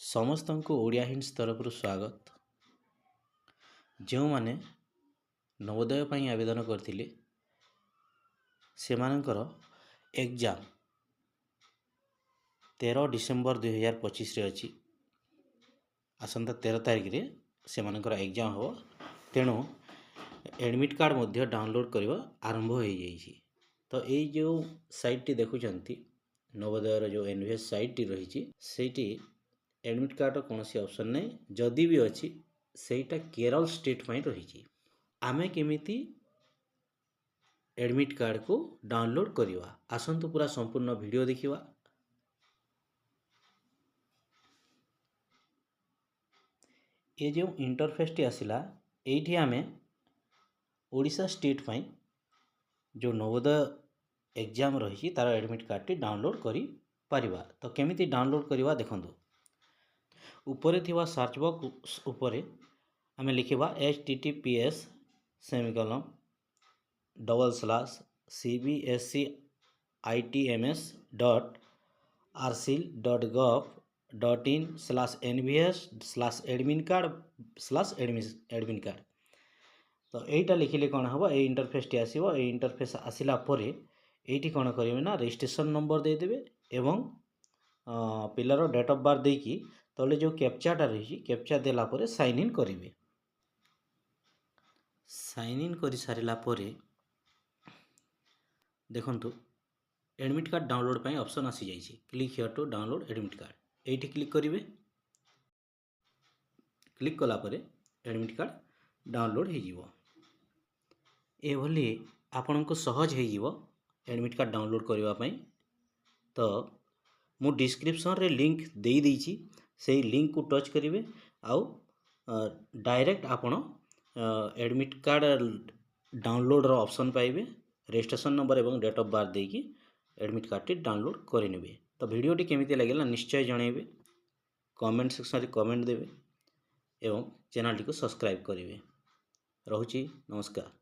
ସମସ୍ତଙ୍କୁ ଓଡ଼ିଆ ହିଣ୍ଟସ୍ ତରଫରୁ ସ୍ୱାଗତ। ଯେଉଁମାନେ ନବୋଦୟ ପାଇଁ ଆବେଦନ କରିଥିଲେ ସେମାନଙ୍କର ଏକ୍ଜାମ୍ 13 ଡିସେମ୍ବର 2025ରେ ଅଛି। ଆସନ୍ତା 13 ତାରିଖରେ ସେମାନଙ୍କର ଏକ୍ଜାମ୍ ହେବ। ତେଣୁ ଏଡ଼ମିଟ୍ କାର୍ଡ଼ ମଧ୍ୟ ଡାଉନଲୋଡ଼୍ କରିବା ଆରମ୍ଭ ହୋଇଯାଇଛି। ତ ଏଇ ଯେଉଁ ସାଇଟ୍ଟି ଦେଖୁଛନ୍ତି ନବୋଦୟର ଯେଉଁ ଏନ୍ଭିଏସ୍ ସାଇଟ୍ଟି ରହିଛି ସେଇଠି एडमिट कार्ड कौन सी ऑप्शन नहीं, जदि भी अच्छी सेटा केरल स्टेट में रही। आमे केमिति एडमिट कार्ड को डाउनलोड करवा आसंतु पूरा संपूर्ण वीडियो देखिवा। ये जो इंटरफेस टी आसिला एठी आमे ओडिशा स्टेट में जो नवोदय एग्जाम रही तार एडमिट कार्ड टी डाउनलोड करि परिबा। तो केमिति डाउनलोड करवा देखंतु। उपरे थिवा सर्च बॉक्स उपरे आमे लिखिबा https://cbsc.icms.rcil.gov.in/nvs/admin card। तो एटा लिखिले कौन हम ये इंटरफेस टी आसीबो। ये इंटरफेस आसिला परे एठी कौन करिवे ना रजिस्ट्रेशन नंबर दे देबे एवं पिलार डेट ऑफ बर्थ देकी तले जो कैप्चाटा रही कैप्चा देला परे साइन इन करेंगे। साइन इन कर सारा पर देखंतु एडमिट कार्ड डाउनलोड पर ऑप्शन आसी जाइए। Click here to download admit card एठी क्लिक करेंगे। क्लिक कला परे एडमिट कार्ड डाउनलोड हो आपण को सहज हो एडमिट कार्ड डाउनलोड करने। तो मु डिस्क्रिप्शन रे लिंक दे देइछि, से लिंक को टच करेंगे आउ डायरेक्ट आपण एडमिट कार्ड डाउनलोड रो ऑप्शन पाइबे। रजिस्ट्रेशन नंबर एवं डेट ऑफ बर्थ देकी एडमिट कार्ड टी डाउनलोड करेंगे। तो वीडियो टी केमिति लागला निश्चय जनइबे, कमेंट सेक्शन रे कमेंट देबे एवं चैनल टी को सब्सक्राइब करेंगे। रहुची नमस्कार।